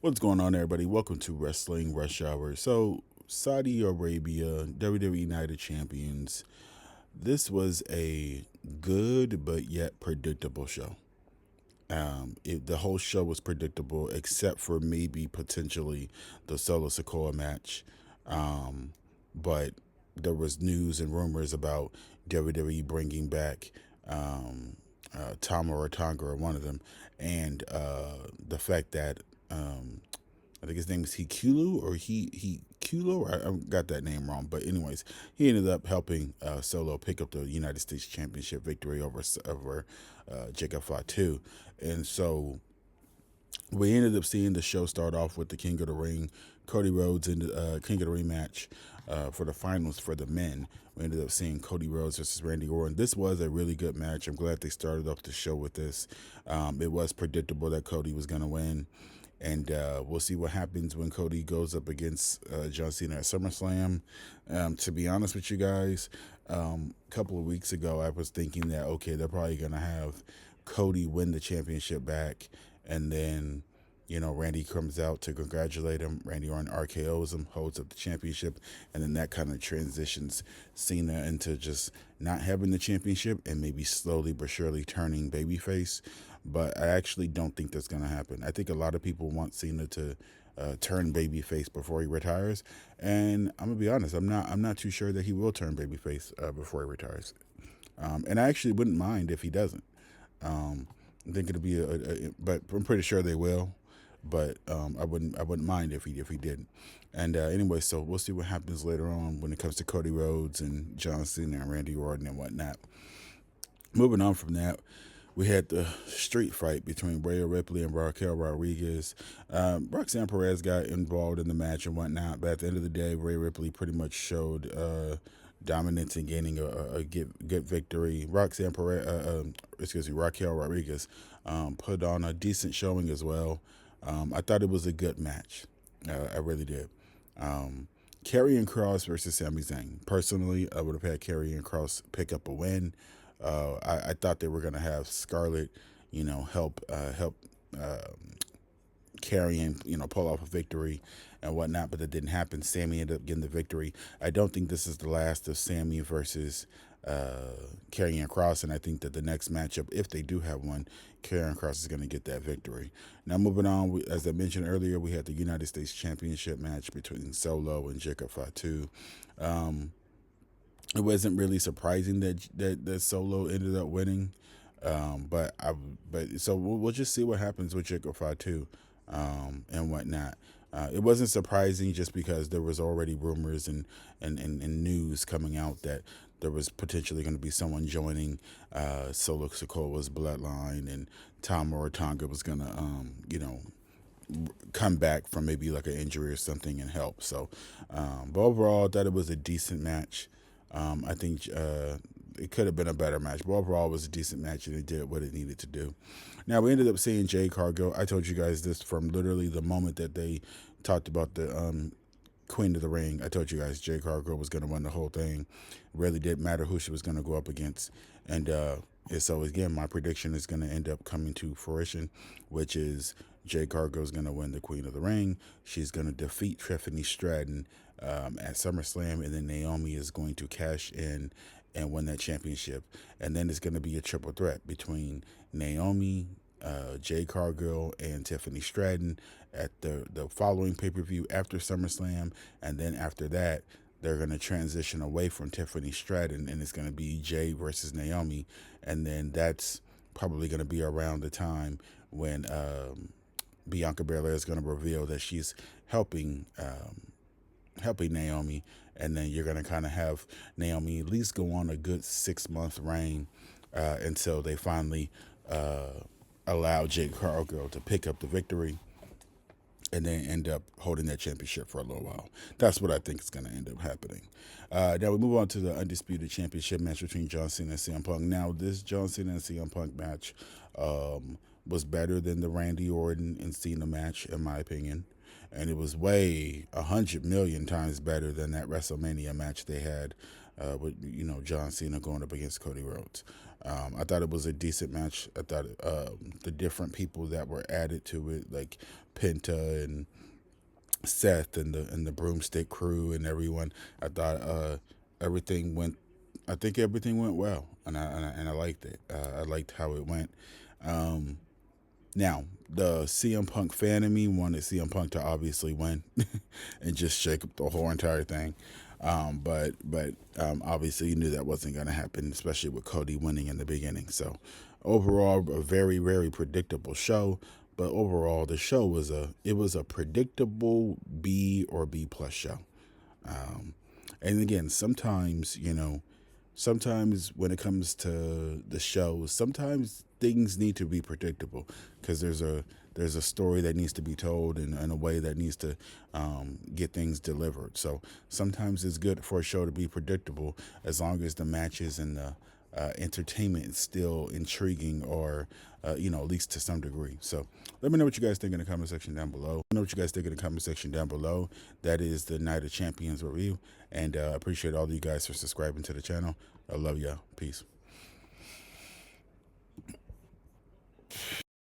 What's going on, everybody? Welcome to Wrestling Rush Hour. So, Saudi Arabia, WWE Night of Champions. This was a good but yet predictable show. The whole show was predictable, except for maybe potentially the solo Sikoa match. But there was news and rumors about WWE bringing back Tama or Tonga or one of them, and the fact that I think his name is Hikulu or he Kulo. I got that name wrong, but anyways, he ended up helping Solo pick up the United States Championship victory over Jacob Fatu, and so we ended up seeing the show start off with the King of the Ring, Cody Rhodes, in the King of the Ring match for the finals for the men. We ended up seeing Cody Rhodes versus Randy Orton. This was a really good match. I'm glad they started off the show with this. It was predictable that Cody was going to win. And we'll see what happens when Cody goes up against John Cena at SummerSlam. To be honest with you guys, a couple of weeks ago, I was thinking that, okay, they're probably going to have Cody win the championship back. And then, Randy comes out to congratulate him. Randy Orton RKO's him, holds up the championship. And then that kind of transitions Cena into just not having the championship and maybe slowly but surely turning babyface. But I actually don't think that's going to happen. I think a lot of people want Cena to turn babyface before he retires, and I'm gonna be honest. I'm not too sure that he will turn babyface before he retires. And I actually wouldn't mind if he doesn't. I think it'll be but I'm pretty sure they will. But I wouldn't mind if he didn't. And anyway, so we'll see what happens later on when it comes to Cody Rhodes and John Cena and Randy Orton and whatnot. Moving on from that, we had the street fight between Rhea Ripley and Raquel Rodriguez. Roxanne Perez got involved in the match and whatnot, but at the end of the day, Rhea Ripley pretty much showed dominance and gaining a good victory. Raquel Rodriguez put on a decent showing as well. I thought it was a good match. I really did. Karrion Kross versus Sami Zayn. Personally, I would have had Karrion Kross pick up a win. I thought they were going to have Scarlett, help Karrion, pull off a victory and whatnot, but that didn't happen. Sammy ended up getting the victory. I don't think this is the last of Sammy versus Karrion Kross, and I think that the next matchup, if they do have one, Karrion Kross is going to get that victory. Now, moving on, as I mentioned earlier, we had the United States Championship match between Solo and Jacob Fatu. It wasn't really surprising that Solo ended up winning, but so we'll just see what happens with Jacob Fatu and whatnot. It wasn't surprising just because there was already rumors and news coming out that there was potentially going to be someone joining Solo Sikoa's bloodline, and Tama or Tonga was going to, come back from maybe like an injury or something and help. So, but overall, I thought it was a decent match. I think it could have been a better match, but overall it was a decent match and it did what it needed to do. Now, we ended up seeing Jade Cargill. I told you guys this from literally the moment that they talked about the Queen of the Ring. I told you guys Jade Cargill was going to win the whole thing. Really didn't matter who she was going to go up against. And so, again, my prediction is going to end up coming to fruition, which is Jade Cargill is going to win the Queen of the Ring. She's going to defeat Tiffany Stratton at SummerSlam, and then Naomi is going to cash in and win that championship. And then it's going to be a triple threat between Naomi, Jade Cargill, and Tiffany Stratton at the following pay-per-view after SummerSlam. And then after that, they're going to transition away from Tiffany Stratton, and it's going to be Jade versus Naomi. And then that's probably going to be around the time when Bianca Belair is going to reveal that she's helping Naomi, and then you're going to kind of have Naomi at least go on a good 6-month reign until they finally allow Jade Cargill to pick up the victory and then end up holding that championship for a little while. That's what I think is going to end up happening. Now we move on to the Undisputed Championship match between John Cena and CM Punk. Now, this John Cena and CM Punk match was better than the Randy Orton and Cena match, in my opinion. And it was way 100 million times better than that WrestleMania match they had with John Cena going up against Cody Rhodes. I thought it was a decent match. I thought the different people that were added to it, like Penta and Seth and the Broomstick Crew and everyone. I thought everything went. I think everything went well, and I liked it. I liked how it went. Now, the CM Punk fan of me wanted CM Punk to obviously win and just shake up the whole entire thing. But obviously you knew that wasn't going to happen, especially with Cody winning in the beginning. So overall, a very, very predictable show. But overall, the show was a predictable B or B plus show. And again, sometimes when it comes to the shows, sometimes things need to be predictable because there's a story that needs to be told in a way that needs to get things delivered. So sometimes it's good for a show to be predictable as long as the matches and the entertainment is still intriguing or at least to some degree. So let me know what you guys think in the comment section down below. That is the Night of Champions review, and I appreciate all of you guys for subscribing to the channel. I love y'all. Peace.